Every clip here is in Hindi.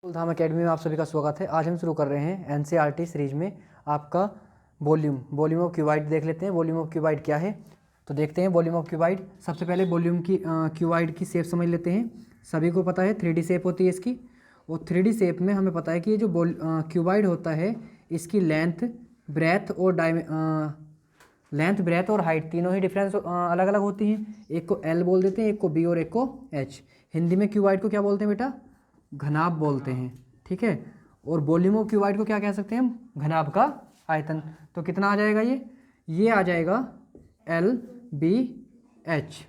धाम अकेडमी में आप सभी का स्वागत है। आज हम शुरू कर रहे हैं एनसीईआरटी सीरीज में आपका वॉल्यूम ऑफ क्यूबाइड देख लेते हैं। वॉल्यूम ऑफ क्यूबाइड क्या है तो देखते हैं। वॉल्यूम ऑफ क्यूबाइड, सबसे पहले वॉल्यूम की क्यूबाइड की शेप समझ लेते हैं। सभी को पता है 3D शेप होती है इसकी, और 3D शेप में हमें पता है कि ये जो क्यूबाइड होता है इसकी लेंथ, ब्रेथ और हाइट तीनों ही डिफरेंस अलग अलग होती हैं। एक को एल बोल देते हैं, एक को बी और एक को एच। हिंदी में क्यूबाइड को क्या बोलते हैं बेटा? घनाभ बोलते हैं, ठीक है। और वॉल्यूम ऑफ क्यूबाइड को क्या कह सकते हैं हम? घनाभ का आयतन। तो कितना आ जाएगा ये आ जाएगा LBH,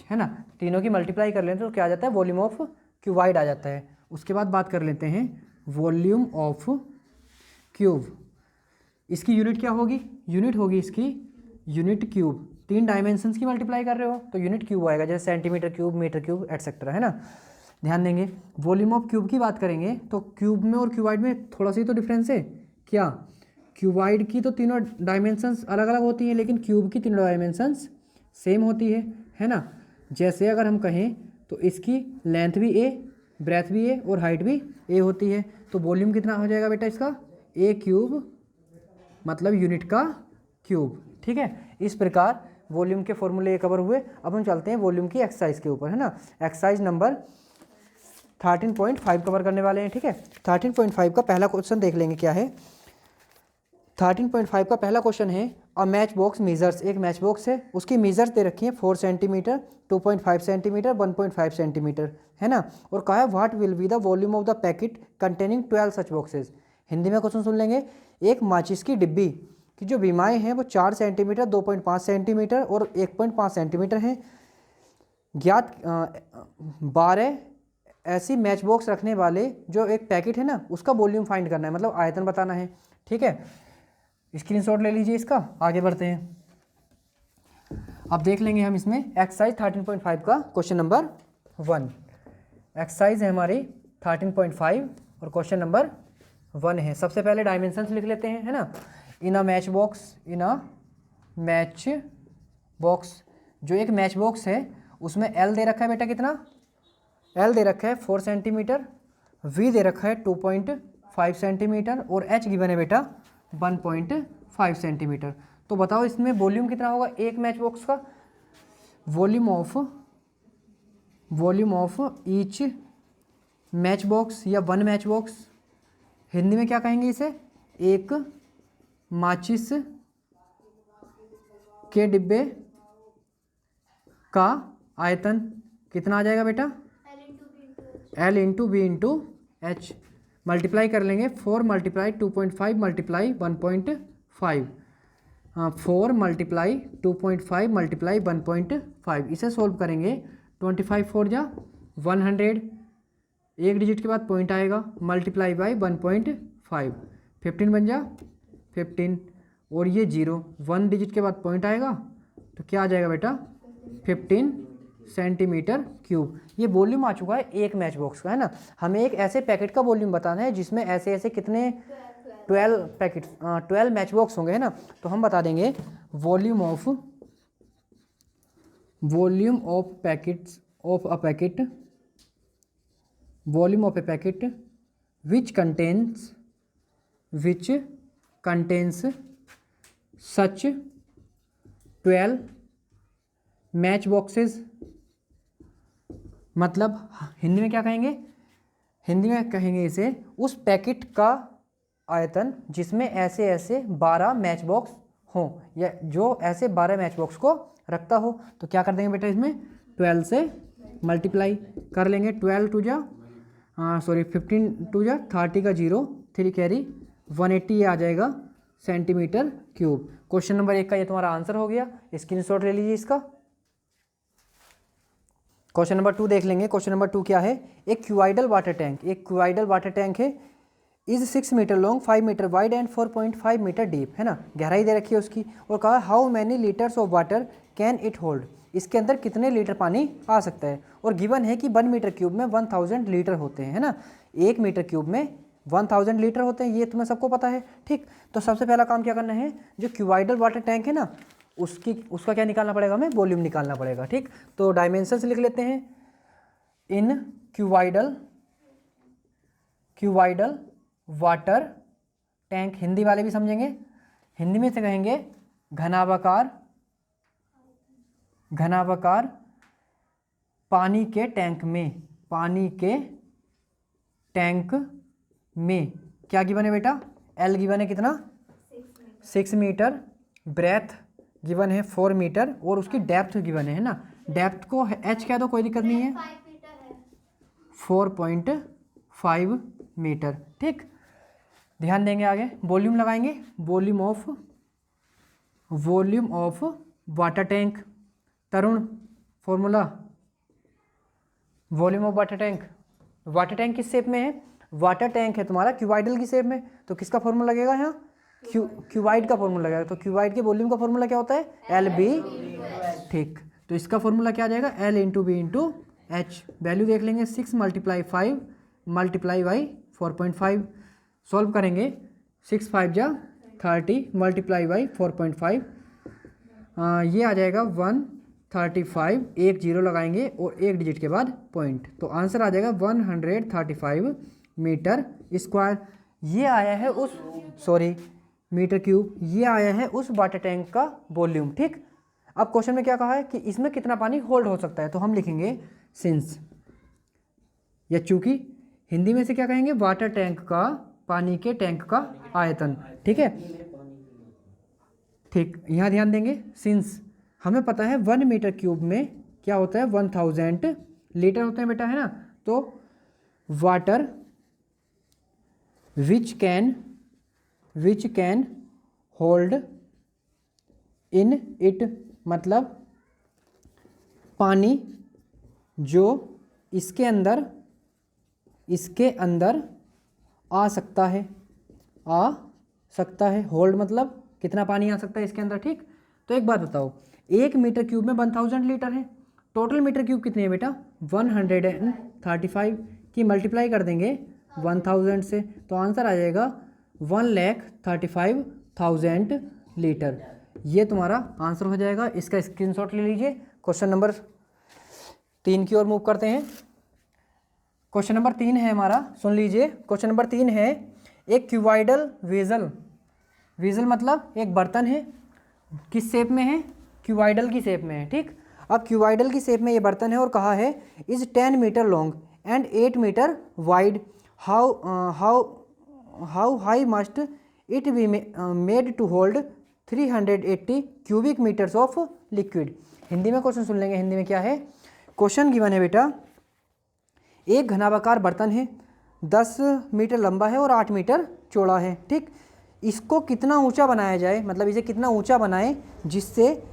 है ना। तीनों की मल्टीप्लाई कर लें तो क्या आ जाता है? वॉल्यूम ऑफ क्यूबाइड आ जाता है। उसके बाद बात कर लेते हैं वॉल्यूम ऑफ क्यूब। इसकी यूनिट क्या होगी? यूनिट होगी इसकी यूनिट क्यूब। 3 डायमेंशंस की मल्टीप्लाई कर रहे हो तो यूनिट क्यूब आएगा, जैसे centimetre cube, metre cube etcetera, है ना। ध्यान देंगे। वॉल्यूम ऑफ क्यूब की बात करेंगे तो क्यूब में और क्यूबाइड में थोड़ा सा ही तो डिफरेंस है। क्या? क्यूबाइड की तो तीनों डायमेंशंस अलग अलग होती हैं, लेकिन क्यूब की तीनों डायमेंशंस सेम होती है ना। जैसे अगर हम कहें तो इसकी लेंथ भी ए, ब्रेथ भी ए और हाइट भी ए होती है। तो वॉल्यूम कितना हो जाएगा बेटा इसका? ए क्यूब, मतलब यूनिट का क्यूब, ठीक है। इस प्रकार वॉल्यूम के फॉर्मूले कवर हुए। अब हम चलते हैं वॉल्यूम की एक्सरसाइज के ऊपर, है ना। एक्सरसाइज नंबर 13.5 कवर करने वाले हैं, ठीक है। 13.5 का पहला क्वेश्चन देख लेंगे क्या है। 13.5 का पहला क्वेश्चन है अ मैच बॉक्स मेजर्स। एक मैच बॉक्स है, उसकी मेजर्स दे रखी है 4 सेंटीमीटर, 2.5 सेंटीमीटर, 1.5 सेंटीमीटर, है ना। और कहा है what will be the volume of the packet containing 12 such boxes. Hindi में क्वेश्चन सुन लेंगे। एक माचिस की डिब्बी की जो बीमाएँ हैं वो 4 सेंटीमीटर, 2.5 सेंटीमीटर और 1.5 सेंटीमीटर हैं। ज्ञात 12 ऐसी मैच बॉक्स रखने वाले जो एक पैकेट है ना, उसका वॉल्यूम फाइंड करना है, मतलब आयतन बताना है, ठीक है। स्क्रीनशॉट ले लीजिए इसका। आगे बढ़ते हैं। अब देख लेंगे हम इसमें एक्सरसाइज 13.5 का क्वेश्चन नंबर 1। एक्सरसाइज है हमारी 13.5 और क्वेश्चन नंबर 1 है। सबसे पहले डायमेंशंस लिख लेते हैं, है ना। इन अ मैच बॉक्स, जो एक मैच बॉक्स है उसमें एल दे रखा है बेटा, कितना? एल दे रखा है 4 सेंटीमीटर, वी दे रखा है 2.5 सेंटीमीटर और एच गिवन है बेटा 1.5 सेंटीमीटर। तो बताओ इसमें वॉल्यूम कितना होगा एक मैच बॉक्स का? Volume of each match box या वन मैच बॉक्स, हिंदी में क्या कहेंगे इसे? एक माचिस के डिब्बे का आयतन कितना आ जाएगा बेटा? L into B into H. Multiply कर लेंगे 4 मल्टीप्लाई 2.5 मल्टीप्लाई 1.5, 4 मल्टीप्लाई 2.5 मल्टीप्लाई 1.5। इसे सोल्व करेंगे 25 4 जा 100, एक डिजिट के बाद पॉइंट आएगा, मल्टीप्लाई बाई 1.5, 15 बन जा 15 और ये 0, 1 डिजिट के बाद पॉइंट आएगा तो क्या आ जाएगा बेटा? 15 सेंटीमीटर क्यूब। ये वॉल्यूम आ चुका है एक मैच बॉक्स का, है ना। हमें एक ऐसे पैकेट का वॉल्यूम बताना है जिसमें ऐसे ऐसे कितने 12 मैच बॉक्स होंगे, है ना। तो हम बता देंगे volume of a packet which contains such 12 match boxes. मतलब हिंदी में क्या कहेंगे? हिंदी में कहेंगे इसे उस पैकेट का आयतन जिसमें ऐसे ऐसे 12 मैच बॉक्स हों, या जो ऐसे 12 मैच बॉक्स को रखता हो। तो क्या कर देंगे बेटा? इसमें 12 से मल्टीप्लाई कर लेंगे। 12 टू जा 15 टू जा 30 का 0, 3 कैरी 180 आ जाएगा सेंटीमीटर क्यूब। क्वेश्चन नंबर 1 का ये तुम्हारा आंसर हो गया। स्क्रीनशॉट ले लीजिए इसका। क्वेश्चन नंबर 2 देख लेंगे। क्वेश्चन नंबर 2 क्या है? एक क्यूबाइडल वाटर टैंक है, is 6 metre long, 5 metre wide and 4.5 metre deep, है ना। गहराई दे रखी है उसकी, और कहा how many litres of water can it hold. इसके अंदर कितने लीटर पानी आ सकता है। और गिवन है कि 1 मीटर क्यूब में 1000 लीटर होते हैं, है ना। 1 मीटर क्यूब में 1000 लीटर होते हैं, ये तुम्हें सबको पता है, ठीक। तो सबसे पहला काम क्या करना है, जो क्यूबाइडल वाटर टैंक है ना उसका क्या निकालना पड़ेगा, हमें वॉल्यूम निकालना पड़ेगा। ठीक, तो डायमेंशंस लिख लेते हैं। इन क्यूवाइडल वाटर टैंक, हिंदी वाले भी समझेंगे, हिंदी में से कहेंगे घनाभाकार पानी के टैंक में क्या गिवन है बेटा, एल गिवन है कितना 6 मीटर, ब्रेथ गिवन है 4 मीटर और उसकी डेप्थ गिवन है ना, डेप्थ को एच कह दो कोई दिक्कत नहीं है, 4.5 मीटर। ठीक, ध्यान देंगे आगे, वॉल्यूम लगाएंगे, volume of water tank. Tarun formula, volume of water tank किस शेप में है, वाटर टैंक है तुम्हारा क्यूबाइडल की शेप में, तो किसका फॉर्मूला लगेगा यहाँ, क्यूबाइड का फॉर्मूला लगेगा। तो क्यूबाइड के वॉल्यूम का फॉर्मूला क्या होता है, एल बी। ठीक, तो इसका फॉर्मूला क्या आ जाएगा, L into B into H. Value देख लेंगे 6 × 5 × 4.5, सॉल्व करेंगे 6 5 जा 30 × 4.5, ये आ जाएगा 135, एक जीरो लगाएंगे और एक डिजिट के बाद पॉइंट, तो आंसर आ जाएगा 135 मीटर स्क्वायर। ये आया है उस मीटर क्यूब, ये आया है उस वाटर टैंक का वॉल्यूम। ठीक, अब क्वेश्चन में क्या कहा है कि इसमें कितना पानी होल्ड हो सकता है, तो हम लिखेंगे सिंस, या चूंकि हिंदी में से क्या कहेंगे, वाटर टैंक का, पानी के टैंक का आयतन। ठीक है, ठीक, यहाँ ध्यान देंगे, सिंस हमें पता है 1 मीटर क्यूब में क्या होता है, 1000 लीटर होते हैं बेटा, है ना। तो water which can hold in it, मतलब पानी जो इसके अंदर आ सकता है, होल्ड मतलब कितना पानी आ सकता है इसके अंदर। ठीक, तो एक बात बताओ, 1 मीटर क्यूब में 1000 लीटर है, टोटल मीटर क्यूब कितने हैं बेटा 135 की मल्टीप्लाई कर देंगे 1000 से, तो आंसर आ जाएगा 1,35,000 लीटर। ये तुम्हारा आंसर हो जाएगा, इसका स्क्रीनशॉट ले लीजिए। क्वेश्चन नंबर 3 की ओर मूव करते हैं। क्वेश्चन नंबर 3 है हमारा, सुन लीजिए। क्वेश्चन नंबर 3 है, एक क्यूबाइडल वेजल मतलब एक बर्तन है, किस शेप में है, क्यूबाइडल की शेप में है। ठीक, अब क्यूबाइडल की शेप में ये बर्तन है और कहा है is 10 metre long and 8 metre wide, how high must it be made to hold 380 cubic metres of liquid. Hindi में क्वेश्चन सुन लेंगे, हिंदी में क्या है, क्वेश्चन गिवन है बेटा, एक घनाभाकार बर्तन है, 10 मीटर लंबा है और 8 मीटर चौड़ा है। ठीक, इसको कितना ऊंचा बनाया जाए, मतलब इसे कितना ऊंचा बनाएं जिससे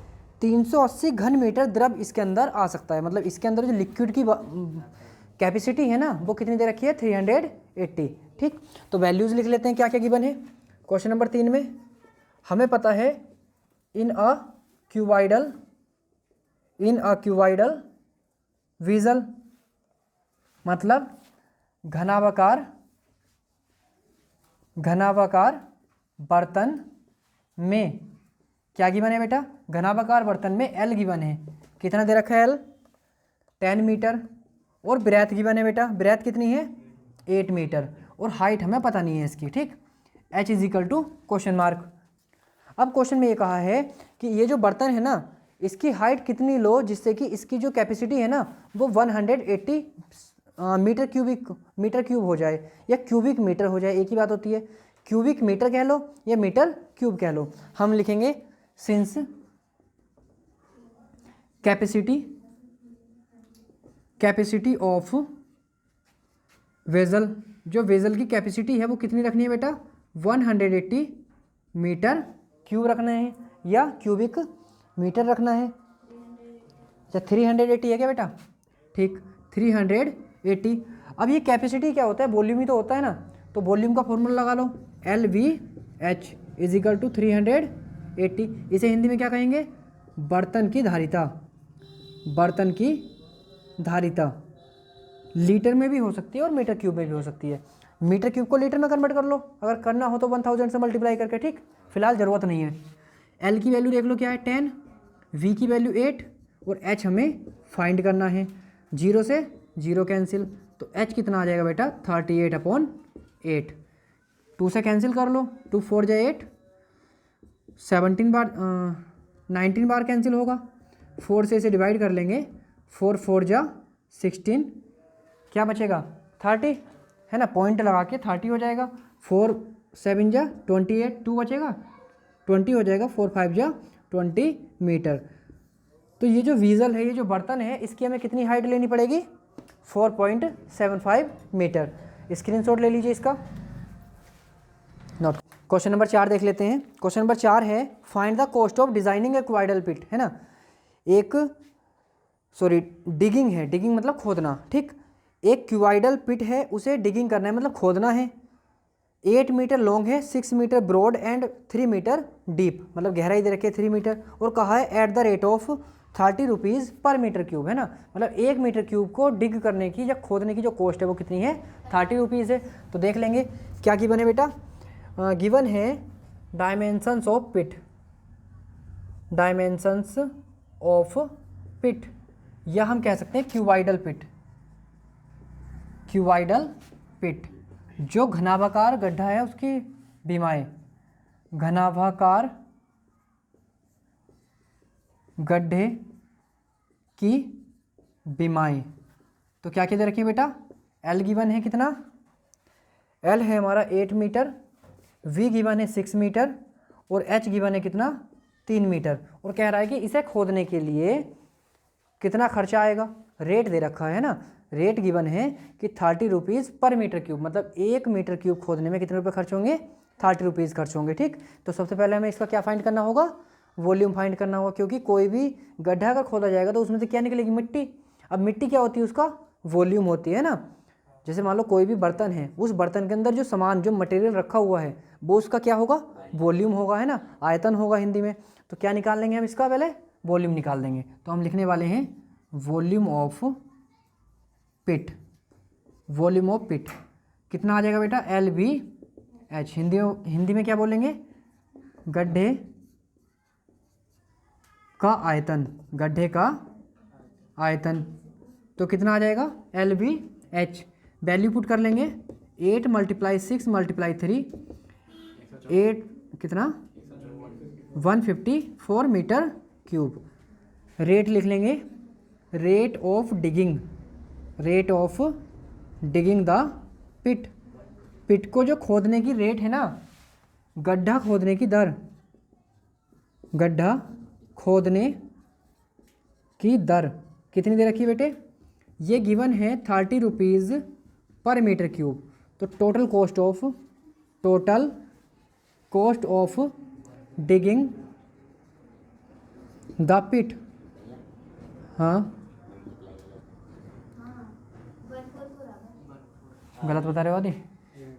380 घन मीटर द्रव इसके अंदर आ सकता है, मतलब इसके अंदर जो लिक्विड की कैपेसिटी है ना वो कितनी दे रखी है 380। ठीक, तो वैल्यूज़ लिख लेते हैं क्या क्या गिवन है। क्वेश्चन नंबर 3 में हमें पता है इन अ क्यूबाइडल वेसल मतलब घनाभाकार बर्तन में क्या गिवन है बेटा, घनाभाकार बर्तन में एल गिवन है, कितना दे रखा है एल 10 मीटर, और ब्रेथ गिवन है बेटा, ब्रेथ कितनी है 8 मीटर, और हाइट हमें पता नहीं है इसकी। ठीक, h is equal to question mark. अब क्वेश्चन में ये कहा है कि ये जो बर्तन है ना इसकी हाइट कितनी लो जिससे कि इसकी जो कैपेसिटी है ना वो 180 मीटर क्यूब हो जाए या क्यूबिक मीटर हो जाए, एक ही बात होती है, क्यूबिक मीटर कह लो या मीटर क्यूब कह लो। हम लिखेंगे सिंस कैपेसिटी ऑफ वेजल, जो वेजल की कैपेसिटी है वो कितनी रखनी है बेटा 180 मीटर क्यूब रखना है या क्यूबिक मीटर रखना है। अच्छा 380 है क्या बेटा, ठीक 380। अब ये कैपेसिटी क्या होता है, वॉल्यूम ही तो होता है ना, तो वॉल्यूम का फॉर्मूला लगा लो LVH इज इक्वल टू 380। इसे हिंदी में क्या कहेंगे, बर्तन की धारिता लीटर में भी हो सकती है और मीटर क्यूब में भी हो सकती है। मीटर क्यूब को लीटर में कन्वर्ट कर लो अगर करना हो तो 1000 से मल्टीप्लाई करके, ठीक, फिलहाल ज़रूरत नहीं है। एल की वैल्यू देख लो क्या है 10 v की वैल्यू 8 और h हमें फाइंड करना है। 0 से 0 कैंसिल, तो h कितना आ जाएगा बेटा 38/8। 2 से कैंसिल कर लो, 2 4 जा 8, 17 बार 19 बार कैंसिल होगा। 4 से इसे डिवाइड कर लेंगे, 4 4 जा 16, क्या बचेगा 30 है ना, पॉइंट लगा के 30 हो जाएगा। 4 7 जा 28, 2 बचेगा 20 हो जाएगा। 4 5 जा 20 मीटर। तो ये जो वीजल है, ये जो बर्तन है, इसकी हमें कितनी हाइट लेनी पड़ेगी 4.75 मीटर। स्क्रीनशॉट ले लीजिए इसका। नोट। क्वेश्चन नंबर 4 देख लेते हैं। क्वेश्चन नंबर 4 है find the cost of designing a cuboidal pit, है ना। डिगिंग है, डिगिंग मतलब खोदना, ठीक। एक क्यूआइडल पिट है, उसे डिगिंग करना है मतलब खोदना है। 8 मीटर लॉन्ग है, 6 metre broad and 3 metre deep, मतलब गहराई दे रखी है 3 मीटर, और कहा है at the rate of 30 rupees per metre cube, है ना। मतलब 1 मीटर क्यूब को डिग करने की या खोदने की जो कॉस्ट है वो कितनी है 30 रुपीज़ है। तो देख लेंगे क्या गिवन है बेटा। गिवन है dimensions of pit, dimensions of pit, या हम कह सकते हैं क्यूबाइडल पिट। क्यूबाइडल पिट जो घनाभाकार गड्ढा है उसकी बीमाएं, घनाभाकार गड्ढे की बीमाएं। तो क्या क्या दे रखी है बेटा, एल गिवन है कितना, एल है हमारा 8 मीटर, वी गिवन है 6 मीटर और एच गिवन है कितना 3 मीटर। और कह रहा है कि इसे खोदने के लिए कितना खर्चा आएगा, रेट दे रखा है ना, रेट गिवन है कि 30 रुपीज़ पर मीटर क्यूब, मतलब 1 मीटर क्यूब खोदने में कितने रुपए खर्च होंगे 30 रुपीज़ खर्च होंगे, ठीक। तो सबसे पहले हमें इसका क्या फाइंड करना होगा, वॉल्यूम फाइंड करना होगा, क्योंकि कोई भी गड्ढा अगर खोदा जाएगा तो उसमें से क्या निकलेगी मिट्टी। अब मिट्टी क्या होती है, उसका वॉल्यूम होती है ना। जैसे मान लो कोई भी बर्तन है, उस बर्तन के अंदर जो सामान जो मटेरियल रखा हुआ है वो उसका क्या होगा, वॉल्यूम होगा, है ना, आयतन होगा हिंदी में। तो क्या निकाल लेंगे हम इसका, पहले वॉल्यूम निकाल देंगे। तो हम लिखने वाले हैं volume of pit, volume of pit कितना आ जाएगा बेटा LVH। हिंदी में क्या बोलेंगे, गड्ढे का आयतन, गड्ढे का आयतन। तो कितना आ जाएगा LVH। वैल्यू पुट कर लेंगे, 8 × 6 × 3, 8 कितना 154 मीटर क्यूब। रेट लिख लेंगे, rate of digging, rate of digging the pit. Pit को जो खोदने की रेट है ना, गड्ढा खोदने की दर, गड्ढा खोदने की दर कितनी दे रखी है बेटे, ये गिवन है 30 रुपीज़ पर मीटर क्यूब। तो total cost of digging the pit, हाँ गलत बता रहे हो आदि,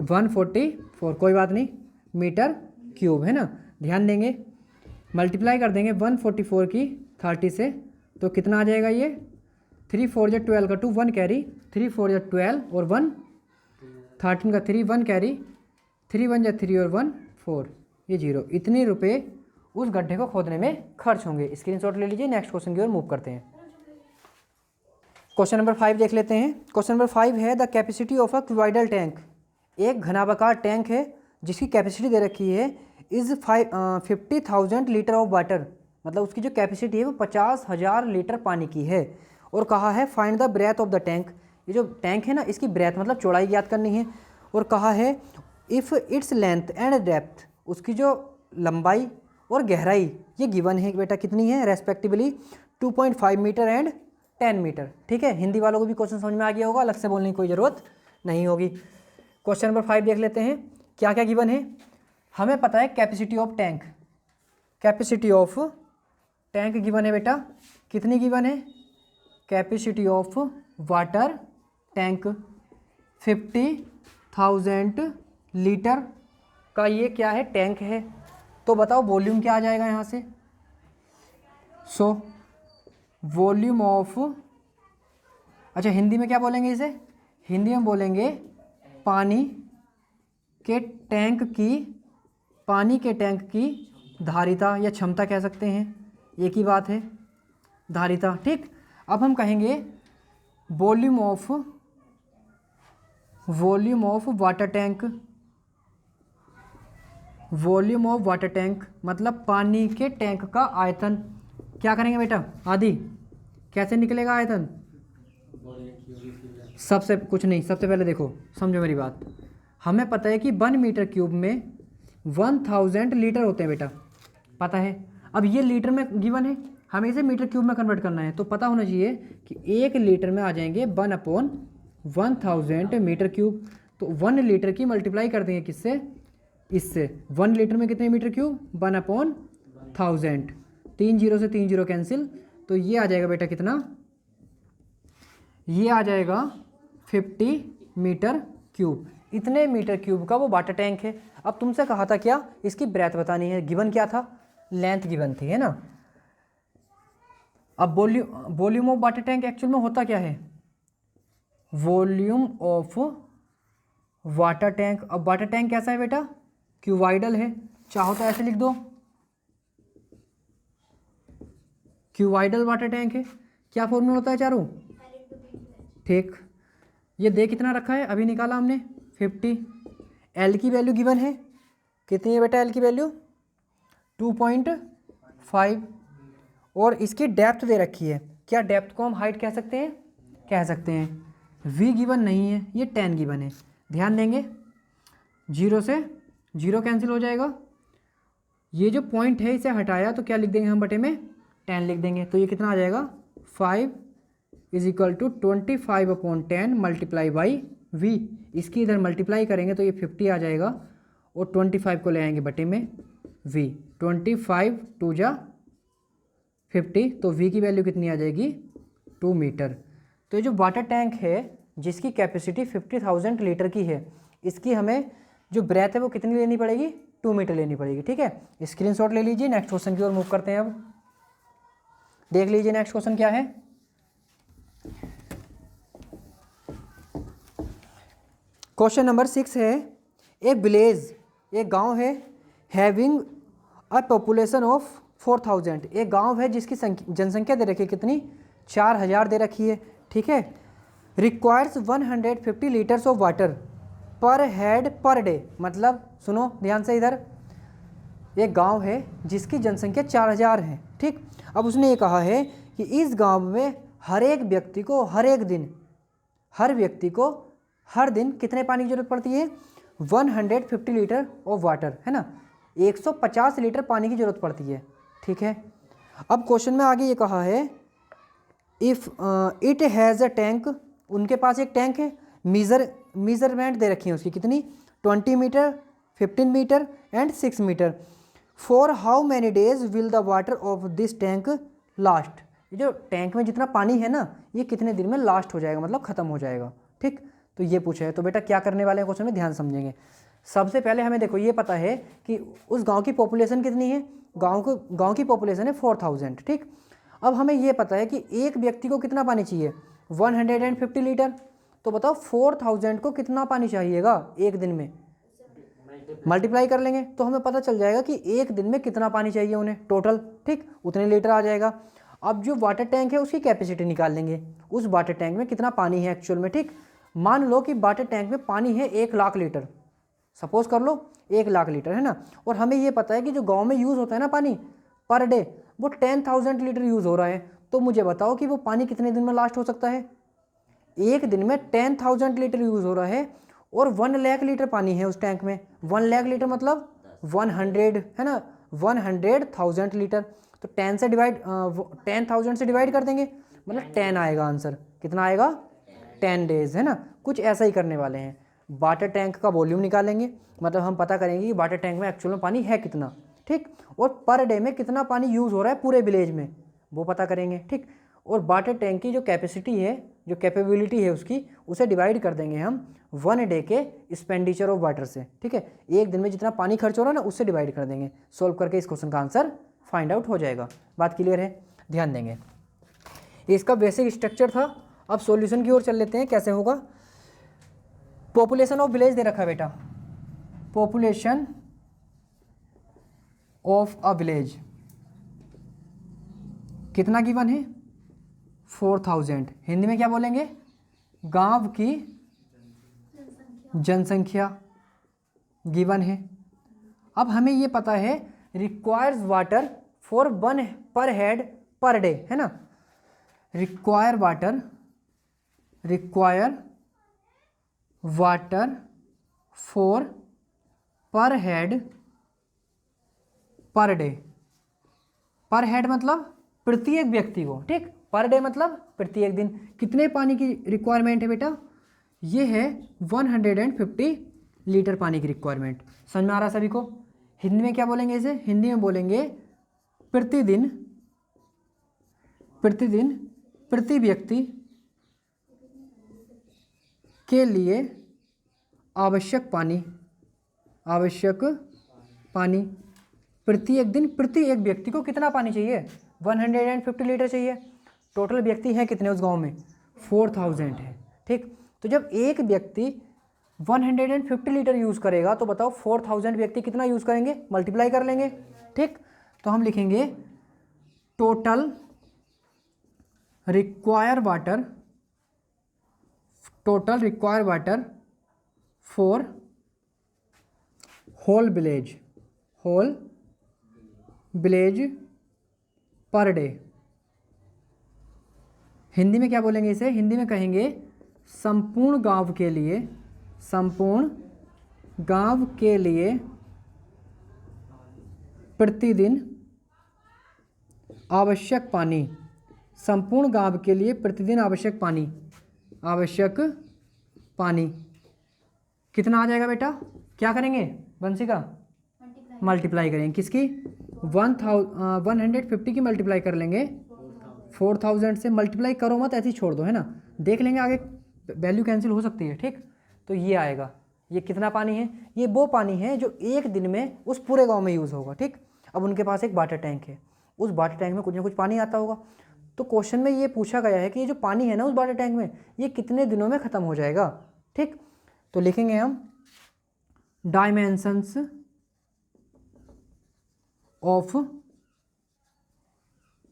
144, कोई बात नहीं, मीटर क्यूब, है ना। ध्यान देंगे, मल्टीप्लाई कर देंगे 144 की 30 से, तो कितना आ जाएगा ये 3 4 जा 12 का 2 1 कैरी, 3 4 जा 12 और 1 13 का 3 1 कैरी, 3 1 जा 3 और 1 4, ये 0। इतने रुपए उस गड्ढे को खोदने में खर्च होंगे। स्क्रीनशॉट ले लीजिए। नेक्स्ट क्वेश्चन की ओर मूव करते हैं। क्वेश्चन नंबर 5 देख लेते हैं। क्वेश्चन नंबर 5 है the capacity of a cuboidal tank. एक घनाभाकार टैंक है जिसकी कैपेसिटी दे रखी है इज़ 50,000 लीटर ऑफ वाटर, मतलब उसकी जो कैपेसिटी है वो 50,000 लीटर पानी की है। और कहा है find the breadth of the tank, ये जो टैंक है ना इसकी ब्रेथ मतलब चौड़ाई ज्ञात करनी है। और कहा है if its length and depth, उसकी जो लंबाई और गहराई ये गिवन है बेटा कितनी है रेस्पेक्टिवली 2.5 मीटर एंड 10 मीटर, ठीक है। हिंदी वालों को भी क्वेश्चन समझ में आ गया होगा, अलग से बोलने की कोई ज़रूरत नहीं होगी। क्वेश्चन नंबर 5 देख लेते हैं क्या क्या गिवन है। हमें पता है capacity of tank, capacity of tank given है बेटा, कितनी गिवन है, capacity of water tank 50,000 litre का ये क्या है टैंक है। तो बताओ वॉल्यूम क्या आ जाएगा यहाँ से, सो वॉल्यूम ऑफ, अच्छा हिंदी में क्या बोलेंगे इसे, हिंदी में बोलेंगे पानी के टैंक की, पानी के टैंक की धारिता या क्षमता कह सकते हैं, एक ही बात है, धारिता। ठीक, अब हम कहेंगे volume of water tank. Volume of water tank मतलब पानी के टैंक का आयतन। क्या करेंगे बेटा आदि, कैसे निकलेगा आयतन? सबसे कुछ नहीं, सबसे पहले देखो समझो मेरी बात। हमें पता है कि 1 मीटर क्यूब में 1000 लीटर होते हैं बेटा, पता है। अब ये लीटर में गिवन है, हमें इसे मीटर क्यूब में कन्वर्ट करना है, तो पता होना चाहिए कि 1 लीटर में आ जाएंगे 1/1000 मीटर क्यूब। तो 1 लीटर की मल्टीप्लाई कर देंगे किससे? इससे। 1 लीटर में कितने मीटर क्यूब? 1/1000। 3 जीरो से 3 जीरो कैंसिल, तो ये आ जाएगा बेटा कितना? ये आ जाएगा 50 मीटर क्यूब। इतने मीटर क्यूब का वो वाटर टैंक है। अब तुमसे कहा था क्या? इसकी ब्रेथ बतानी है। गिवन क्या था? लेंथ गिवन थी, है ना। अब volume of water tank actual में होता क्या है? Volume of water tank. अब वाटर टैंक कैसा है बेटा? क्यूबाइडल है। चाहो तो ऐसे लिख दो, क्यूबाइडल वाटर टैंक है। क्या फॉर्मूला होता है चारों? ठीक, ये दे कितना रखा है? अभी निकाला हमने 50। एल की वैल्यू गिवन है, कितनी है बेटा एल की वैल्यू? 2.5। और इसकी डेप्थ दे रखी है। क्या डेप्थ को हम हाइट कह सकते हैं? कह सकते हैं। वी गिवन नहीं है, ये 10 गिवन है। ध्यान देंगे, 0 से 0 कैंसिल हो जाएगा। ये जो पॉइंट है इसे हटाया तो क्या लिख देंगे हम बटे में? 10 लिख देंगे। तो ये कितना आ जाएगा? 5 = 25/10 मल्टीप्लाई बाई वी। इसकी इधर मल्टीप्लाई करेंगे तो ये 50 आ जाएगा, और 25 को ले आएंगे बटे में वी। 25 2 जा 50, तो वी की वैल्यू कितनी आ जाएगी? 2 मीटर। तो ये जो वाटर टैंक है जिसकी कैपेसिटी 50,000 लीटर की है, इसकी हमें जो ब्रेथ है वो कितनी लेनी पड़ेगी? 2 मीटर लेनी पड़ेगी। ठीक है, स्क्रीनशॉट ले लीजिए। नेक्स्ट क्वेश्चन की ओर मूव करते हैं। अब देख लीजिए नेक्स्ट क्वेश्चन क्या है। क्वेश्चन नंबर 6 है, एक विलेज, एक गांव है, हैविंग अ पॉपुलेशन ऑफ 4000। एक गांव है जिसकी जनसंख्या दे रखी है कितनी? 4000 दे रखी है। ठीक है, रिक्वायर्स 150 लीटर्स ऑफ वाटर पर हेड पर डे। मतलब सुनो ध्यान से इधर, एक गांव है जिसकी जनसंख्या 4000 है। ठीक, अब उसने ये कहा है कि इस गांव में हर एक व्यक्ति को हर दिन कितने पानी की जरूरत पड़ती है? 150 लीटर ऑफ वाटर, है ना। 150 लीटर पानी की जरूरत पड़ती है। ठीक है, अब क्वेश्चन में आगे ये कहा है, if it has a tank. उनके पास एक टैंक है, मेजरमेंट दे रखी है उसकी कितनी? 20 metre, 15 metre and 6 metre. For how many days will the water of this tank last. ये जो टैंक में जितना पानी है ना, ये कितने दिन में लास्ट हो जाएगा, मतलब ख़त्म हो जाएगा। ठीक, तो ये पूछा है। तो बेटा क्या करने वाले हैं क्वेश्चन में, ध्यान समझेंगे। सबसे पहले हमें देखो ये पता है कि उस गांव की पॉपुलेशन कितनी है। गांव की पॉपुलेशन है 4000। ठीक, अब हमें ये पता है कि एक व्यक्ति को कितना पानी चाहिए? 150 लीटर। तो बताओ 4000 को कितना पानी चाहिएगा एक दिन में? मल्टीप्लाई कर लेंगे तो हमें पता चल जाएगा कि एक दिन में कितना पानी चाहिए उन्हें टोटल। ठीक, उतने लीटर आ जाएगा। अब जो वाटर टैंक है उसकी कैपेसिटी निकाल लेंगे, उस वाटर टैंक में कितना पानी है एक्चुअल में। ठीक, मान लो कि वाटर टैंक में पानी है 1 लाख लीटर, सपोज कर लो 1 लाख लीटर, है ना। और हमें ये पता है कि जो गांव में यूज़ होता है ना पानी पर डे, वो 10,000 लीटर यूज़ हो रहा है। तो मुझे बताओ कि वो पानी कितने दिन में लास्ट हो सकता है? एक दिन में 10,000 लीटर यूज़ हो रहा है, और 1 लाख लीटर पानी है उस टैंक में। 1 लाख लीटर मतलब 100, है ना, 100,000 लीटर। तो 10,000 से डिवाइड कर देंगे, मतलब 10 आएगा आंसर। कितना आएगा? 10 डेज, है ना। कुछ ऐसा ही करने वाले हैं। वाटर टैंक का वॉल्यूम निकालेंगे, मतलब हम पता करेंगे कि वाटर टैंक में एक्चुअल में पानी है कितना। ठीक, और पर डे में कितना पानी यूज़ हो रहा है पूरे विलेज में, वो पता करेंगे। ठीक, और वाटर टैंक की जो कैपेसिटी है, जो कैपेबिलिटी है उसकी, उसे डिवाइड कर देंगे हम 1 डे के एक्सपेंडिचर ऑफ वाटर से। ठीक है, एक दिन में जितना पानी खर्च हो रहा है ना, उससे डिवाइड कर देंगे। सॉल्व करके इस क्वेश्चन का आंसर फाइंड आउट हो जाएगा। बात क्लियर है? ध्यान देंगे। इसका बेसिक स्ट्रक्चर था। अब सॉल्यूशन की ओर चल लेते हैं, कैसे होगा। पॉपुलेशन ऑफ विलेज दे रखा है बेटा, पॉपुलेशन ऑफ अ विलेज। कितना गिवन है? 4000। हिंदी में क्या बोलेंगे? गांव की जनसंख्या गिवन है। अब हमें ये पता है रिक्वायर्स वाटर फॉर 1 पर हेड पर डे, है ना। रिक्वायर वाटर फॉर पर हेड पर डे। पर हेड मतलब प्रत्येक व्यक्ति को, ठीक। पर डे मतलब प्रत्येक दिन। कितने पानी की रिक्वायरमेंट है बेटा? ये है 150 लीटर पानी की रिक्वायरमेंट। समझ में आ रहा सभी को? हिंदी में क्या बोलेंगे इसे? हिंदी में बोलेंगे प्रतिदिन प्रति व्यक्ति के लिए आवश्यक पानी प्रत्येक दिन प्रति एक व्यक्ति को कितना पानी चाहिए? 150 लीटर चाहिए। टोटल व्यक्ति हैं कितने उस गांव में? 4000 है, ठीक। तो जब एक व्यक्ति 150 लीटर यूज़ करेगा तो बताओ 4000 व्यक्ति कितना यूज़ करेंगे? मल्टीप्लाई कर लेंगे, ठीक। तो हम लिखेंगे total require water for whole village per day. Hindi में क्या बोलेंगे इसे? हिंदी में कहेंगे संपूर्ण गांव के लिए प्रतिदिन आवश्यक पानी। संपूर्ण गांव के लिए प्रतिदिन आवश्यक पानी कितना आ जाएगा बेटा? क्या करेंगे वंशिका? मल्टीप्लाई करेंगे। किसकी? 150 की मल्टीप्लाई कर लेंगे 4000 से। मल्टीप्लाई करो मत, ऐसे ही छोड़ दो, है ना। देख लेंगे आगे वैल्यू कैंसिल हो सकती है, ठीक। तो ये आएगा। ये कितना पानी है? ये वो पानी है जो एक दिन में उस पूरे गांव में यूज़ होगा, ठीक। अब उनके पास एक वाटर टैंक है, उस वाटर टैंक में कुछ ना कुछ पानी आता होगा। तो क्वेश्चन में ये पूछा गया है कि ये जो पानी है ना उस वाटर टैंक में, ये कितने दिनों में ख़त्म हो जाएगा, ठीक। तो लिखेंगे हम डायमेंशंस ऑफ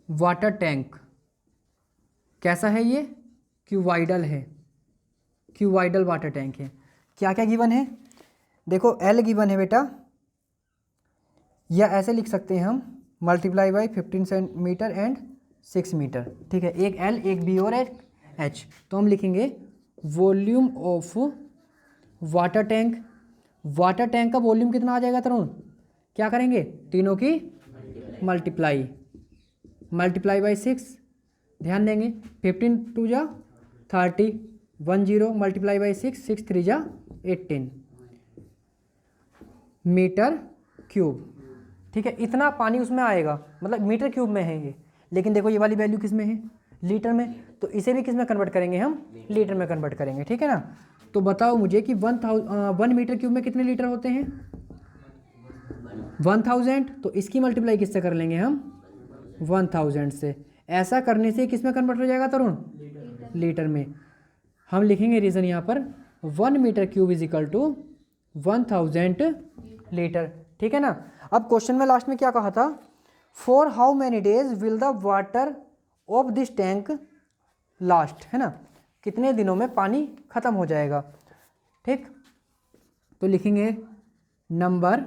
वाटर टैंक। कैसा है ये? क्यूबाइडल है, क्यूबाइडल वाटर टैंक है। क्या क्या गिवन है? देखो एल गिवन है बेटा, या ऐसे लिख सकते हैं हम multiply by 15 centimetre and 6 metre, ठीक है। एक एल, एक बी और एक एच। तो हम लिखेंगे volume of water tank. Water tank का वॉल्यूम कितना आ जाएगा तरुण? क्या करेंगे? तीनों की मल्टीप्लाई बाई 6। ध्यान देंगे 15 2 जा 30, 10 मल्टीप्लाई बाई 6, 6 3 जा 18 मीटर क्यूब, ठीक है। इतना पानी उसमें आएगा, मतलब मीटर क्यूब में है ये। लेकिन देखो ये वाली वैल्यू किस में है? लीटर में। तो इसे भी किस में कन्वर्ट करेंगे? हम लीटर में कन्वर्ट करेंगे, ठीक है ना। तो बताओ मुझे कि 1 मीटर क्यूब में कितने लीटर होते हैं? 1000। तो इसकी मल्टीप्लाई किससे कर लेंगे हम? 1000 से। ऐसा करने से किस में कन्वर्ट हो जाएगा तरुण? लीटर में। हम लिखेंगे रीज़न यहाँ पर 1 metre cube is equal to 1000 litre, ठीक है ना। अब क्वेश्चन में लास्ट में क्या कहा था? For how many days will the water of this tank last, है ना। कितने दिनों में पानी खत्म हो जाएगा, ठीक। तो लिखेंगे number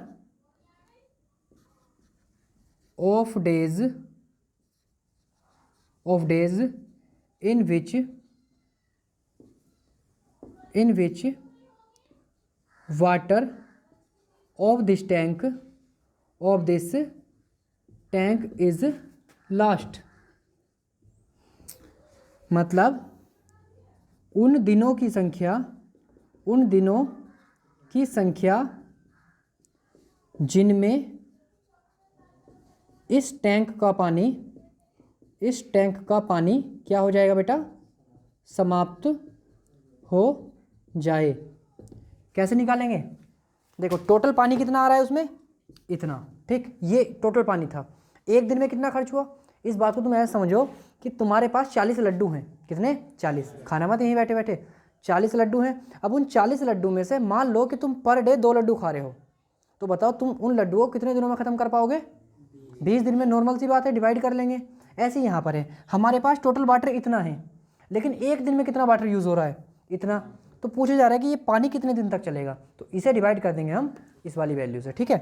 of days in which water of this tank is lost। मतलब उन दिनों की संख्या जिनमें इस टैंक का पानी क्या हो जाएगा बेटा? समाप्त हो जाए। कैसे निकालेंगे? देखो टोटल पानी कितना आ रहा है उसमें? इतना, ठीक। ये टोटल पानी था। एक दिन में कितना खर्च हुआ? इस बात को तुम ऐसा समझो कि तुम्हारे पास 40 लड्डू हैं। कितने? 40। खाना मत यहीं बैठे बैठे। 40 लड्डू हैं। अब उन 40 लड्डू में से मान लो कि तुम पर डे 2 लड्डू खा रहे हो, तो बताओ तुम उन लड्डुओं को कितने दिनों में ख़त्म कर पाओगे? 20 दिन में। नॉर्मल सी बात है, डिवाइड कर लेंगे। ऐसे ही यहाँ पर है, हमारे पास टोटल वाटर इतना है, लेकिन एक दिन में कितना वाटर यूज़ हो रहा है, इतना। तो पूछा जा रहा है कि ये पानी कितने दिन तक चलेगा, तो इसे डिवाइड कर देंगे हम इस वाली वैल्यू से, ठीक है।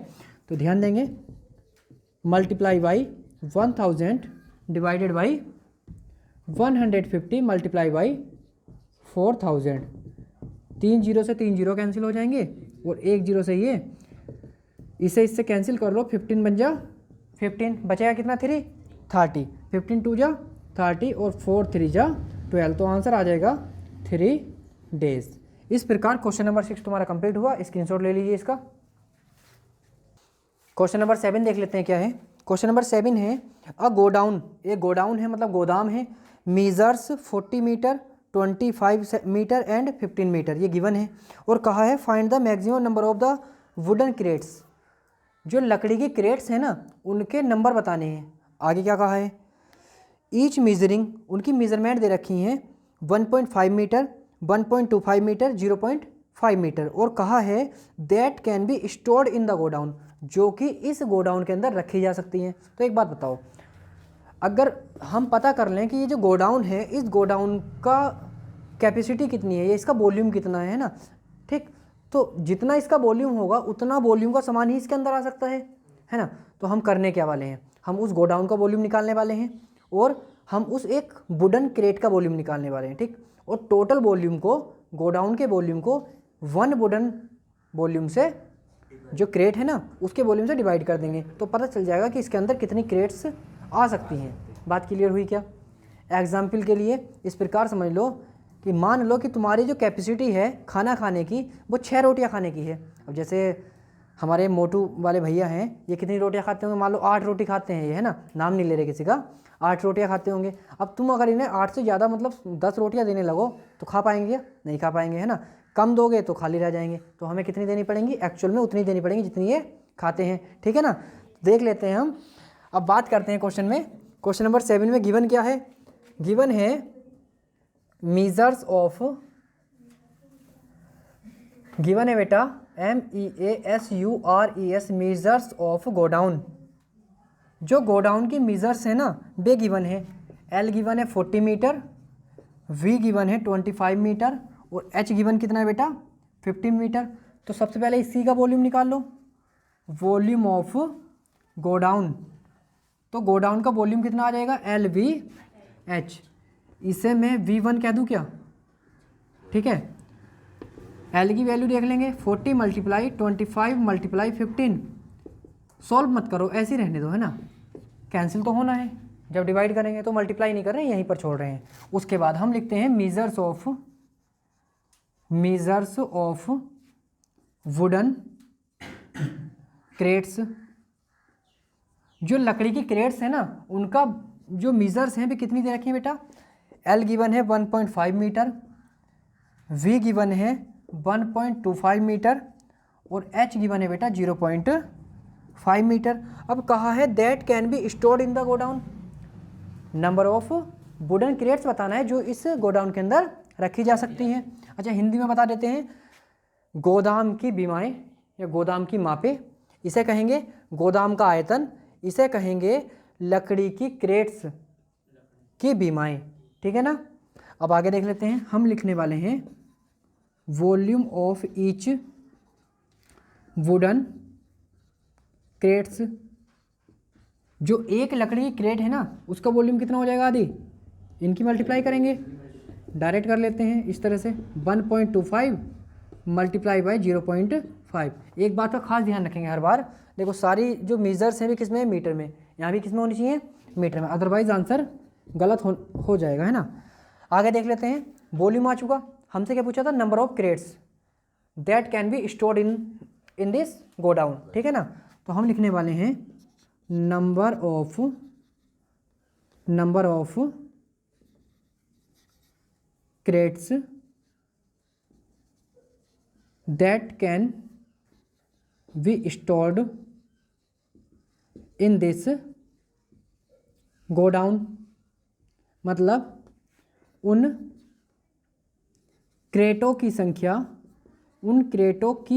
तो ध्यान देंगे, multiply by 1000 divided by 150 multiply by 4000, 3 zero से 3 जीरो कैंसिल हो जाएंगे और 1 जीरो से ये, इसे इससे कैंसिल कर लो, 15 बन जा 15, बचेगा कितना 3 30, 15 2 जा 30 और 4 3 जा 12, तो आंसर आ जाएगा 3 डेज। इस प्रकार क्वेश्चन नंबर 6 तुम्हारा कंप्लीट हुआ, स्क्रीनशॉट ले लीजिए इसका। क्वेश्चन नंबर 7 देख लेते हैं क्या है। क्वेश्चन नंबर 7 है अ गोडाउन, एक गोडाउन है मतलब गोदाम है, measures 40 metre 25 metre and 15 metre, ये गिवन है। और कहा है find the maximum number of the wooden crates, जो लकड़ी की क्रेट्स हैं ना उनके नंबर बताने हैं। आगे क्या कहा है, ईच मीजरिंग, उनकी मेजरमेंट दे रखी हैं 1.5 मीटर 1.25 मीटर 0.5 मीटर, और कहा है that can be stored in the godown, जो कि इस गोडाउन के अंदर रखी जा सकती हैं। तो एक बात बताओ, अगर हम पता कर लें कि ये जो गोडाउन है, इस गोडाउन का कैपेसिटी कितनी है, ये इसका वॉल्यूम कितना है ना, ठीक, तो जितना इसका वॉल्यूम होगा उतना वॉल्यूम का सामान ही इसके अंदर आ सकता है ना। तो हम करने क्या वाले हैं, हम उस गोडाउन का वॉल्यूम निकालने वाले हैं और हम उस एक वुडन क्रेट का वॉल्यूम निकालने वाले हैं, ठीक। और टोटल वॉल्यूम को, गोडाउन के वॉल्यूम को 1 वुडन वॉल्यूम से, जो क्रेट है ना उसके वॉल्यूम से डिवाइड कर देंगे, तो पता चल जाएगा कि इसके अंदर कितनी क्रेट्स आ सकती हैं। बात क्लियर हुई क्या। एग्जाम्पल के लिए इस प्रकार समझ लो कि मान लो कि तुम्हारी जो कैपेसिटी है खाना खाने की वो 6 रोटियां खाने की है। अब जैसे हमारे मोटू वाले भैया हैं, ये कितनी रोटियां खाते होंगे, मान लो 8 रोटी खाते हैं ये, है ना, नाम नहीं ले रहे किसी का, 8 रोटियां खाते होंगे। अब तुम अगर इन्हें 8 से ज़्यादा मतलब 10 रोटियां देने लगो तो खा पाएंगे क्या, नहीं खा पाएंगे, है ना। कम दोगे तो खाली रह जाएंगे, तो हमें कितनी देनी पड़ेंगी, एक्चुअल में उतनी देनी पड़ेंगी जितनी ये खाते हैं, ठीक है ना। देख लेते हैं हम। अब बात करते हैं क्वेश्चन में। क्वेश्चन नंबर 7 में गिवन क्या है, गिवन है मीजर्स ऑफ, गिवन है बेटा MEASURES, मीजर्स ऑफ गोडाउन, जो गोडाउन की मीजर्स है ना वे गिवन है। L गिवन है 40 मीटर, V गिवन है 25 मीटर और H गिवन कितना है बेटा 15 मीटर। तो सबसे पहले इसी का वॉल्यूम निकाल लो, वॉल्यूम ऑफ गोडाउन। तो गोडाउन का वॉल्यूम कितना आ जाएगा LVH, इसे मैं V1 कह दूं क्या, ठीक है। L की वैल्यू देख लेंगे 40 मल्टीप्लाई 25 मल्टीप्लाई 15, सॉल्व मत करो, ऐसे ही रहने दो, है ना, कैंसिल तो होना है, जब डिवाइड करेंगे तो मल्टीप्लाई नहीं कर रहे हैं, यहीं पर छोड़ रहे हैं। उसके बाद हम लिखते हैं मीजर्स ऑफ वुडन क्रेट्स, जो लकड़ी की क्रेट्स है ना उनका जो मीजर्स हैं वे कितनी दे रखी हैं बेटा। L गिवन है 1.5 मीटर, V गिवन है 1.25 मीटर और H गिवन है बेटा 0.5 मीटर। अब कहा है that can be stored in the godown, number of wooden crates बताना है जो इस गोडाउन के अंदर रखी जा सकती हैं। अच्छा हिंदी में बता देते हैं, गोदाम की बीमाएँ या गोदाम की मापें, इसे कहेंगे गोदाम का आयतन, इसे कहेंगे लकड़ी की क्रेट्स की बीमाएँ, ठीक है ना। अब आगे देख लेते हैं, हम लिखने वाले हैं volume of each wooden crates, जो एक लकड़ी की क्रेट है ना उसका वॉल्यूम कितना हो जाएगा, आदि इनकी मल्टीप्लाई करेंगे, डायरेक्ट कर लेते हैं इस तरह से 1.25 मल्टीप्लाई बाई 0.5। एक बात का खास ध्यान रखेंगे हर बार, देखो सारी जो मेजर्स हैं भी किस में है, मीटर में, यहाँ भी किस में होनी चाहिए, मीटर में, अदरवाइज आंसर गलत हो जाएगा, है ना। आगे देख लेते हैं, वॉल्यूम आ चुका, हमसे क्या पूछा था, number of crates that can be stored in this godown, ठीक है ना। तो हम लिखने वाले हैं number of crates that can be stored in this godown, मतलब उन क्रेटों की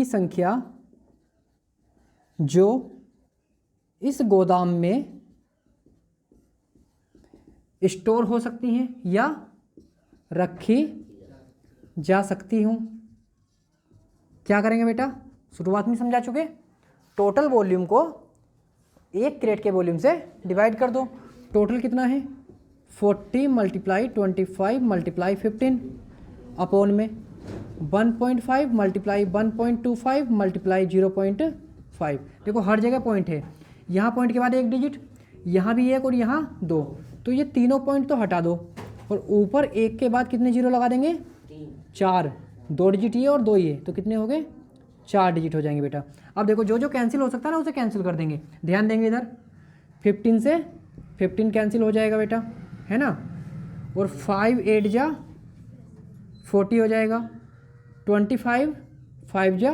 संख्या जो इस गोदाम में स्टोर हो सकती हैं या रखी जा सकती हूँ। क्या करेंगे बेटा, शुरुआत में समझा चुके, टोटल वॉल्यूम को एक क्रेट के वॉल्यूम से डिवाइड कर दो। टोटल कितना है 40 मल्टीप्लाई 25 मल्टीप्लाई 15 अपॉन में 1.5 मल्टीप्लाई 1.25 मल्टीप्लाई 0.5। देखो हर जगह पॉइंट है, यहाँ पॉइंट के बाद एक डिजिट, यहाँ भी एक और यहाँ 2, तो ये तीनों पॉइंट तो हटा दो और ऊपर एक के बाद कितने जीरो लगा देंगे 4, 2 डिजिट ये और 2 ये, तो कितने हो गए 4 डिजिट हो जाएंगे बेटा। अब देखो जो जो कैंसिल हो सकता है ना उसे कैंसिल कर देंगे, ध्यान देंगे इधर 15 से 15 कैंसिल हो जाएगा बेटा, है ना, और 5 8 जा 40 हो जाएगा, 25 5 जा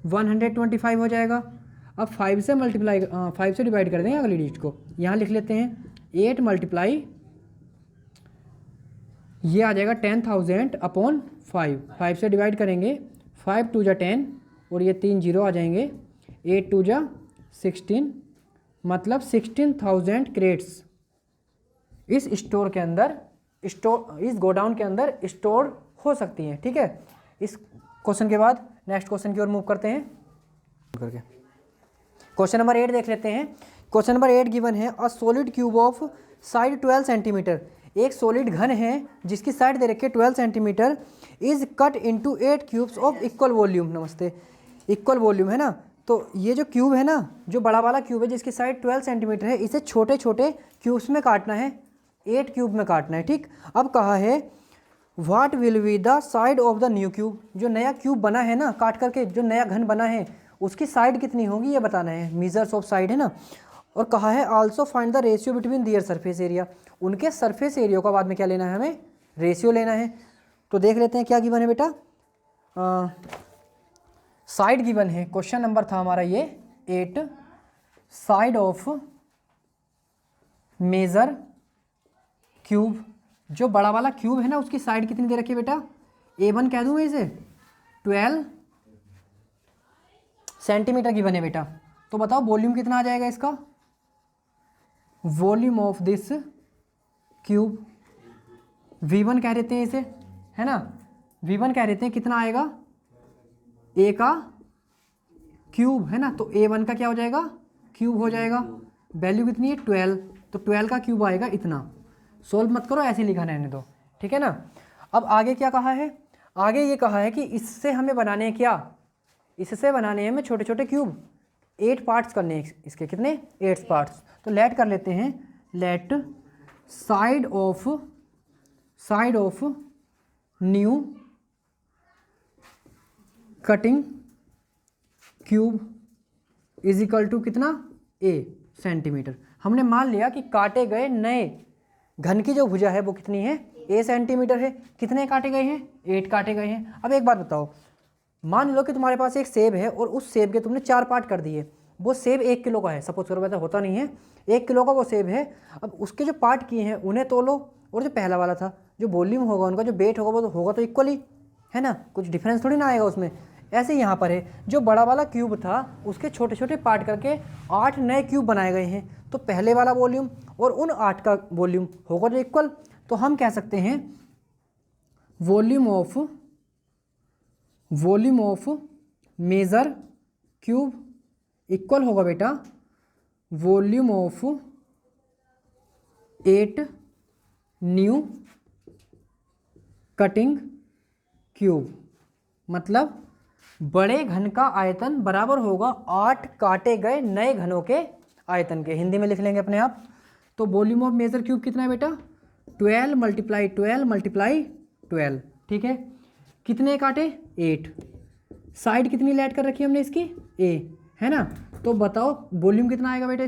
125 हो जाएगा। अब 5 से मल्टीप्लाई 5 से डिवाइड कर देंगे अगली डिजिट को, यहाँ लिख लेते हैं 8 मल्टीप्लाई ये आ जाएगा 10,000 अपॉन 5 से डिवाइड करेंगे 5 2 जा 10 और ये 3 जीरो आ जाएंगे, 8 2 जा 16, मतलब 16,000 क्रेट्स इस स्टोर के अंदर इस गोडाउन के अंदर स्टोर हो सकती हैं। ठीक है, इस क्वेश्चन के बाद नेक्स्ट क्वेश्चन की ओर मूव करते हैं करके। क्वेश्चन नंबर 8 देख लेते हैं। क्वेश्चन नंबर 8 गिवन है a solid cube of side 12 centimetre. एक सॉलिड घन है जिसकी साइड दे रखी है 12 centimetre, is cut into 8 cubes of equal volume. नमस्ते, इक्वल वॉल्यूम है ना, तो ये जो क्यूब है ना, जो बड़ा वाला क्यूब है जिसकी साइड 12 सेंटीमीटर है, इसे छोटे छोटे क्यूब्स में काटना है, 8 क्यूब में काटना है। ठीक, अब कहा है what will be the side of the new cube. जो नया क्यूब बना है ना, काट करके जो नया घन बना है उसकी साइड कितनी होगी ये बताना है, मीजर्स ऑफ साइड है ना। और कहा है also find the ratio between their surface area. उनके सरफेस एरिया का बाद में क्या लेना है, हमें रेशियो लेना है। तो देख लेते हैं क्या गिवन है बेटा, साइड गिवन है। क्वेश्चन नंबर था हमारा ये 8, साइड ऑफ मेजर क्यूब। जो बड़ा वाला क्यूब है ना उसकी साइड कितनी दे रखी है बेटा, A1 कह दूं मैं इसे 12 सेंटीमीटर की बने बेटा। तो बताओ वॉल्यूम कितना आ जाएगा इसका, volume of this cube V1 कह देते हैं इसे, है ना, V1 कह देते हैं, कितना आएगा A का क्यूब है ना, तो A1 का क्या हो जाएगा क्यूब हो जाएगा। वैल्यू कितनी है 12, तो 12 का क्यूब आएगा इतना। सोल्व मत करो, ऐसे लिखा रहने दो, ठीक है ना। अब आगे क्या कहा है, आगे ये कहा है कि इससे हमें बनाने हैं क्या, इससे बनाने हैं हमें छोटे छोटे क्यूब, 8 पार्ट्स करने हैं इसके, कितने 8 पार्ट्स। तो लेट कर लेते हैं, let side of new cutting cube is equal to कितना A सेंटीमीटर। हमने मान लिया कि काटे गए नए घन की जो भुजा है वो कितनी है A सेंटीमीटर है। कितने काटे गए हैं 8 काटे गए हैं। अब एक बात बताओ, मान लो कि तुम्हारे पास एक सेब है और उस सेब के तुमने 4 पार्ट कर दिए, वो सेब 1 किलो का है, सपोज करो, वैसा होता नहीं है, 1 किलो का वो सेब है। अब उसके जो पार्ट किए हैं उन्हें तोलो, और जो पहला वाला था जो वॉल्यूम होगा उनका जो वेट होगा वो तो होगा तो इक्वली, है ना, कुछ डिफरेंस थोड़ी ना आएगा उसमें। ऐसे यहाँ पर है, जो बड़ा वाला क्यूब था उसके छोटे छोटे पार्ट करके 8 नए क्यूब बनाए गए हैं, तो पहले वाला वॉल्यूम और उन 8 का वॉल्यूम होगा तो इक्वल। तो हम कह सकते हैं volume of major cube equal होगा बेटा volume of 8 new cutting cube. मतलब बड़े घन का आयतन बराबर होगा 8 काटे गए नए घनों के आयतन के। हिंदी में लिख लेंगे अपने आप। तो वॉल्यूम ऑफ मेजर क्यूब कितना है बेटा 12 मल्टीप्लाई 12 मल्टीप्लाई 12, ठीक है। कितने काटे 8, साइड कितनी लेट कर रखी है हमने इसकी A, है ना। तो बताओ वॉल्यूम कितना आएगा बेटा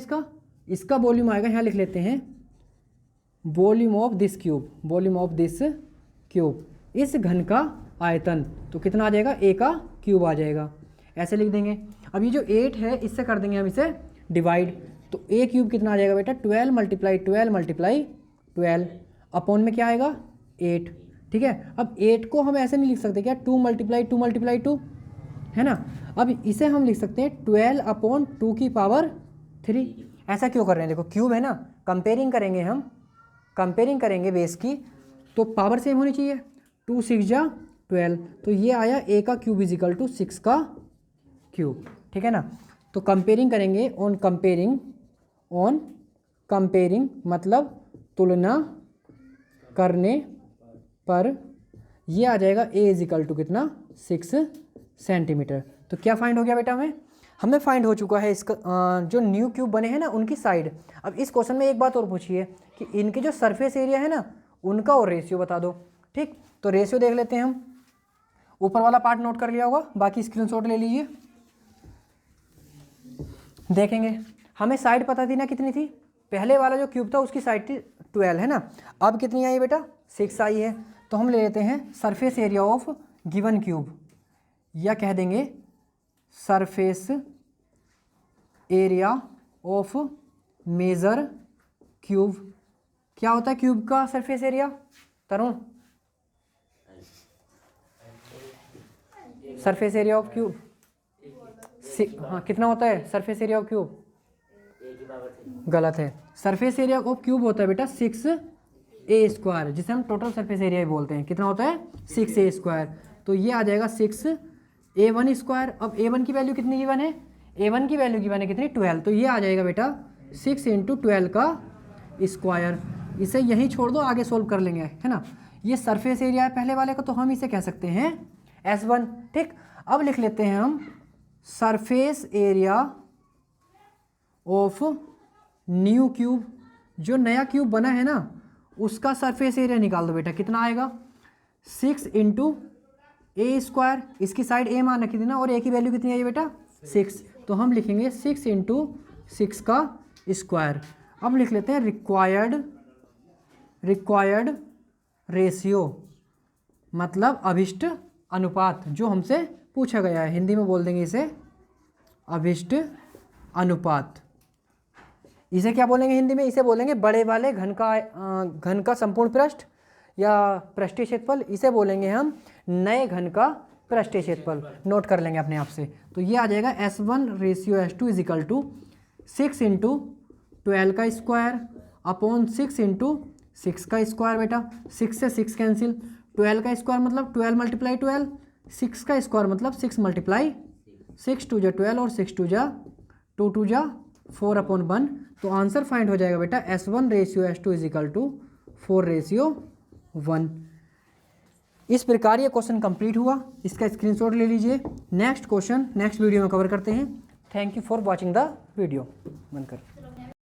इसका वॉल्यूम आएगा, यहाँ लिख लेते हैं volume of this cube, volume of this cube, इस घन का आयतन। तो कितना आ जाएगा A का क्यूब आ जाएगा, ऐसे लिख देंगे। अब ये जो 8 है इससे कर देंगे हम इसे डिवाइड, तो A क्यूब कितना आ जाएगा बेटा 12 मल्टीप्लाई 12 मल्टीप्लाई 12 अपॉन में क्या आएगा 8, ठीक है। अब 8 को हम ऐसे नहीं लिख सकते क्या 2 मल्टीप्लाई 2 मल्टीप्लाई 2, है ना। अब इसे हम लिख सकते हैं 12 अपॉन 2 की पावर 3। ऐसा क्यों कर रहे हैं, देखो क्यूब है ना, कंपेयरिंग करेंगे हम, कंपेयरिंग करेंगे बेस की तो पावर सेम होनी चाहिए, 2 6 जा 12, तो ये आया a का क्यूब इज इक्वल टू 6 का क्यूब, ठीक है ना। तो कंपेयरिंग करेंगे, ऑन कंपेयरिंग मतलब तुलना करने पर ये आ जाएगा a इज इक्वल टू कितना 6 सेंटीमीटर। तो क्या फाइंड हो गया बेटा हमें फाइंड हो चुका है इसका जो न्यू क्यूब बने हैं ना उनकी साइड। अब इस क्वेश्चन में एक बात और पूछिए कि इनके जो सरफेस एरिया है ना उनका और रेशियो बता दो, ठीक। तो रेशियो देख लेते हैं हम, ऊपर वाला पार्ट नोट कर लिया होगा, बाकी स्क्रीनशॉट ले लीजिए। देखेंगे हमें साइड पता थी ना कितनी थी, पहले वाला जो क्यूब था उसकी साइड थी 12 है ना, अब कितनी आई बेटा 6 आई है। तो हम ले लेते हैं surface area of given cube, या कह देंगे surface area of major cube. क्या होता है क्यूब का surface area Tarun? Surface area of cube हाँ कितना होता है सरफेस एरिया ऑफ क्यूब? गलत है, सरफेस एरिया ऑफ क्यूब होता है बेटा 6a², जिसे हम टोटल सरफेस एरिया बोलते हैं। कितना होता है 6a², तो ये आ जाएगा 6a1²। अब a1 की वैल्यू कितनी गिवन है? a1 की वैल्यू गिवन है कितनी 12, तो ये आ जाएगा बेटा 6 × 12 का स्क्वायर। इसे यहीं छोड़ दो, आगे सोल्व कर लेंगे, है ना। ये सरफेस एरिया है पहले वाले का, तो हम इसे कह सकते हैं S1, ठीक। अब लिख लेते हैं हम surface area of new cube, जो नया क्यूब बना है ना उसका सरफेस एरिया निकाल दो बेटा। कितना आएगा 6 × a², इसकी साइड a मान रखी थी ना, और a की वैल्यू कितनी आई बेटा 6, तो हम लिखेंगे 6 × 6 का स्क्वायर। अब लिख लेते हैं रिक्वायर्ड रेशियो, मतलब अभिष्ट अनुपात, जो हमसे पूछा गया है। हिंदी में बोल देंगे इसे अभिष्ट अनुपात। इसे क्या बोलेंगे हिंदी में? इसे बोलेंगे बड़े वाले घन का संपूर्ण पृष्ठ या पृष्ठीय क्षेत्रफल, इसे बोलेंगे हम नए घन का पृष्ठीय क्षेत्रफल। नोट कर लेंगे अपने आप से। तो ये आ जाएगा S1/S2 इज इक्वल टू 6 × 12 का स्क्वायर अपॉन 6 × 6 का स्क्वायर। बेटा 6 से 6 कैंसिल, 12 का स्क्वायर मतलब 12 × 12, 6 का स्क्वायर मतलब 6 × 6 2 जा 12 और 6 2 जा 2 2 जा 4/1। तो आंसर फाइंड हो जाएगा बेटा S1/S2 इज इक्वल टू 4/1। इस प्रकार ये क्वेश्चन कंप्लीट हुआ, इसका स्क्रीनशॉट ले लीजिए। नेक्स्ट क्वेश्चन नेक्स्ट वीडियो में कवर करते हैं। Thank you for watching the video. बंद कर।